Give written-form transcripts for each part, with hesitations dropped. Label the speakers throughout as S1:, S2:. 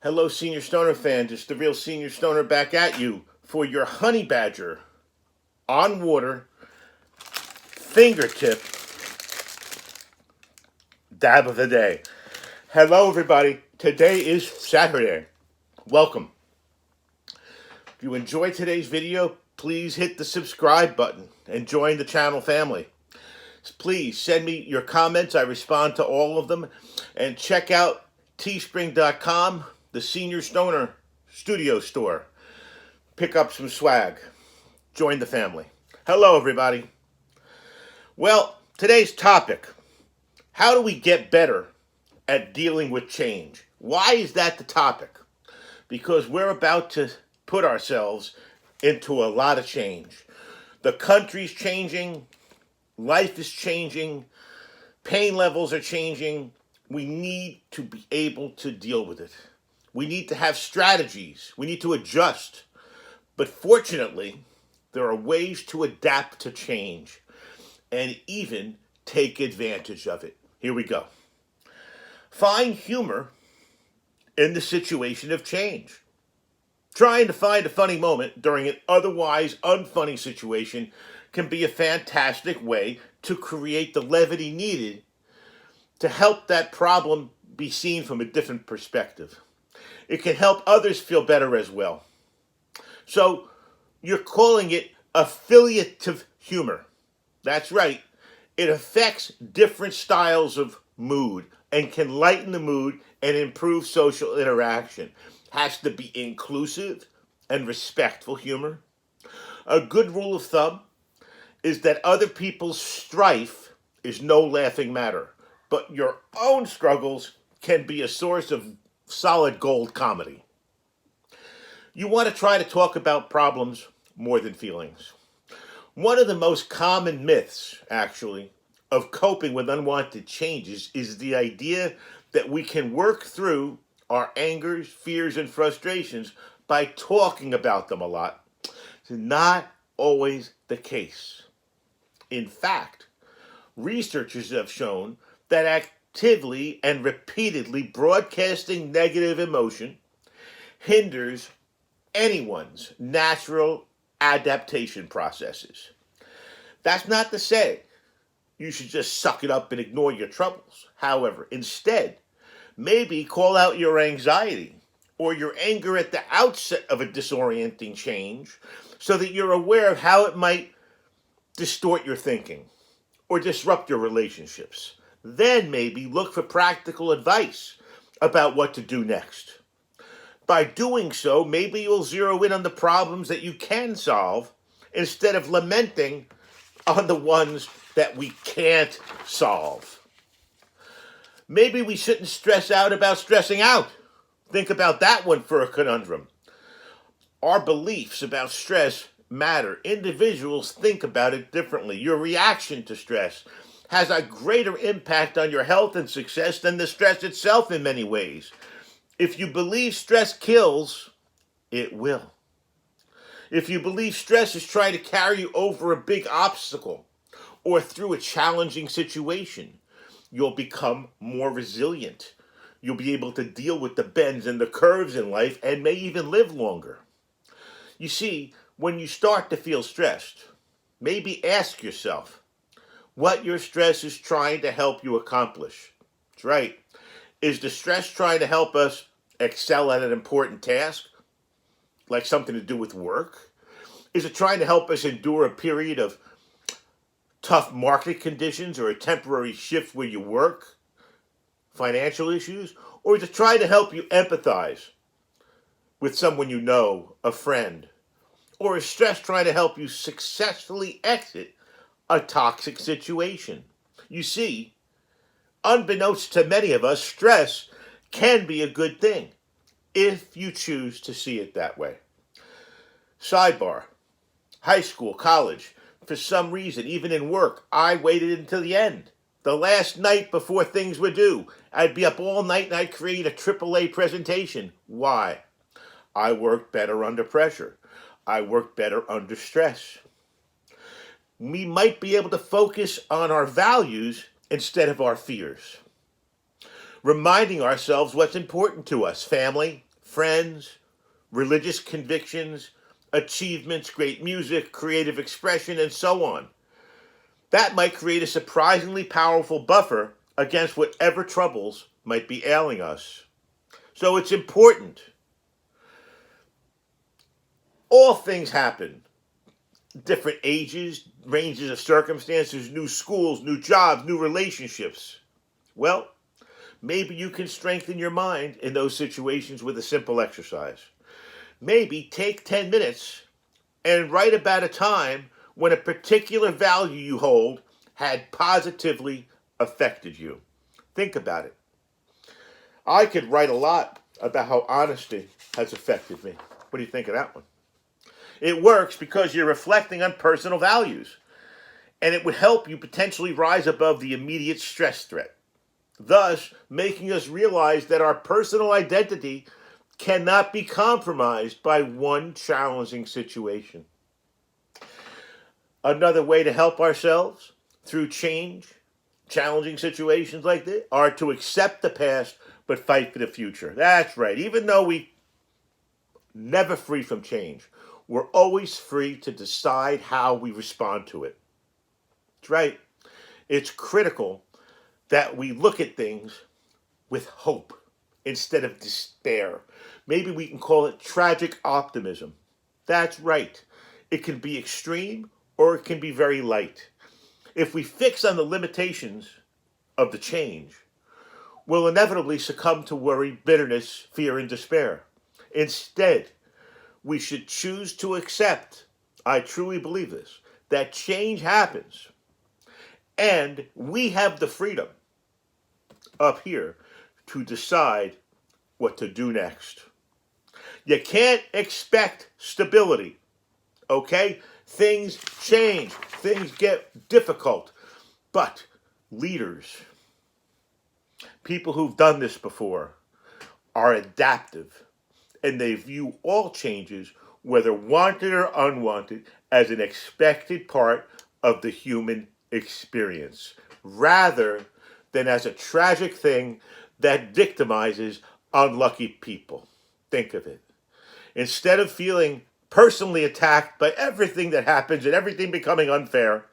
S1: Hello, Senior Stoner fans. It's the real Senior Stoner back at you for your Honey Badger on water fingertip dab of the day. Hello, everybody. Today is Saturday. Welcome. If you enjoyed today's video, please hit the subscribe button and join the channel family. Please send me your comments. I respond to all of them. And check out teespring.com, the Senior Stoner studio store. Pick up some swag. Join the family. Hello, everybody. Well, today's topic: how do we get better at dealing with change? Why is that the topic? Because we're about to put ourselves into a lot of change. The country's changing. Life is changing. Pain levels are changing. We need to be able to deal with it. We need to have strategies. We need to adjust. But fortunately, there are ways to adapt to change and even take advantage of it. Here we go. Find humor in the situation of change. Trying to find a funny moment during an otherwise unfunny situation can be a fantastic way to create the levity needed to help that problem be seen from a different perspective. It can help others feel better as well. So you're calling it affiliative humor. That's right. It affects different styles of mood and can lighten the mood and improve social interaction. Has to be inclusive and respectful humor. A good rule of thumb is that other people's strife is no laughing matter, but your own struggles can be a source of solid gold comedy. You want to try to talk about problems more than feelings. One of the most common myths, actually, of coping with unwanted changes is the idea that we can work through our angers, fears, and frustrations by talking about them a lot. It's not always the case. In fact, researchers have shown that actively and repeatedly broadcasting negative emotion hinders anyone's natural adaptation processes. That's not to say you should just suck it up and ignore your troubles. However, instead, maybe call out your anxiety or your anger at the outset of a disorienting change so that you're aware of how it might distort your thinking or disrupt your relationships. Then maybe look for practical advice about what to do next. By doing so, maybe you'll zero in on the problems that you can solve instead of lamenting on the ones that we can't solve. Maybe we shouldn't stress out about stressing out. Think about that one for a conundrum. Our beliefs about stress matter. Individuals think about it differently. Your reaction to stress has a greater impact on your health and success than the stress itself in many ways. If you believe stress kills, it will. If you believe stress is trying to carry you over a big obstacle or through a challenging situation, you'll become more resilient. You'll be able to deal with the bends and the curves in life and may even live longer. You see, when you start to feel stressed, maybe ask yourself what your stress is trying to help you accomplish. That's right. Is the stress trying to help us excel at an important task, like something to do with work? Is it trying to help us endure a period of tough market conditions or a temporary shift where you work, financial issues? Or is it trying to help you empathize with someone you know, a friend? Or is stress trying to help you successfully exit a toxic situation? You see, unbeknownst to many of us, stress can be a good thing if you choose to see it that way. Sidebar: high school, college, for some reason, even in work, I waited until the end. The last night before things were due, I'd be up all night and I'd create a AAA presentation. Why? I worked better under pressure. I work better under stress. We might be able to focus on our values instead of our fears. reminding ourselves what's important to us: family, friends, religious convictions, achievements, great music, creative expression, and so on. That might create a surprisingly powerful buffer against whatever troubles might be ailing us. So it's important. All things happen. Different ages, ranges of circumstances, new schools, new jobs, new relationships. Well, maybe you can strengthen your mind in those situations with a simple exercise. Maybe take 10 minutes and write about a time when a particular value you hold had positively affected you. Think about it. I could write a lot about how honesty has affected me. What do you think of that one? It works because you're reflecting on personal values, and it would help you potentially rise above the immediate stress threat, thus making us realize that our personal identity cannot be compromised by one challenging situation. Another way to help ourselves through challenging situations like this, are to accept the past but fight for the future. That's right. Even though we never free from change, we're always free to decide how we respond to it. That's right. It's critical that we look at things with hope instead of despair. Maybe we can call it tragic optimism. That's right. It can be extreme or it can be very light. If we fix on the limitations of the change, we'll inevitably succumb to worry, bitterness, fear, and despair. Instead, we should choose to accept, I truly believe this, that change happens, and we have the freedom up here to decide what to do next. You can't expect stability, okay? Things change, things get difficult, but leaders, people who've done this before, are adaptive, and they view all changes, whether wanted or unwanted, as an expected part of the human experience, rather than as a tragic thing that victimizes unlucky people. Think of it. Instead of feeling personally attacked by everything that happens and everything becoming unfair,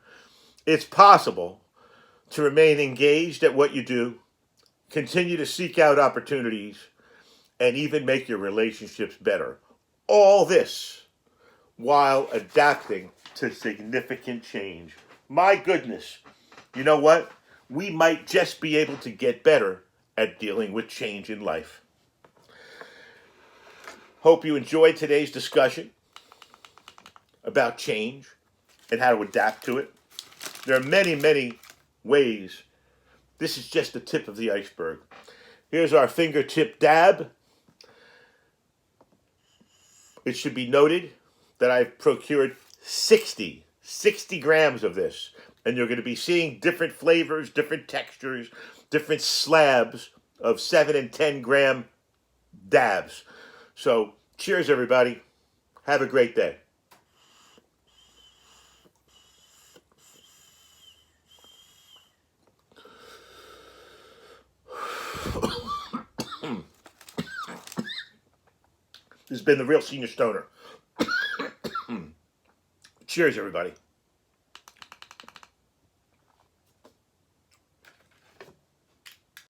S1: it's possible to remain engaged at what you do, continue to seek out opportunities, and even make your relationships better. All this while adapting to significant change. My goodness, you know what? We might just be able to get better at dealing with change in life. Hope you enjoyed today's discussion about change and how to adapt to it. There are many, many ways. This is just the tip of the iceberg. Here's our fingertip dab. It should be noted that I've procured 60 grams of this. And you're going to be seeing different flavors, different textures, different slabs of 7 and 10 gram dabs. So, cheers, everybody. Have a great day. This has been the Real Senior Stoner. Cheers, everybody.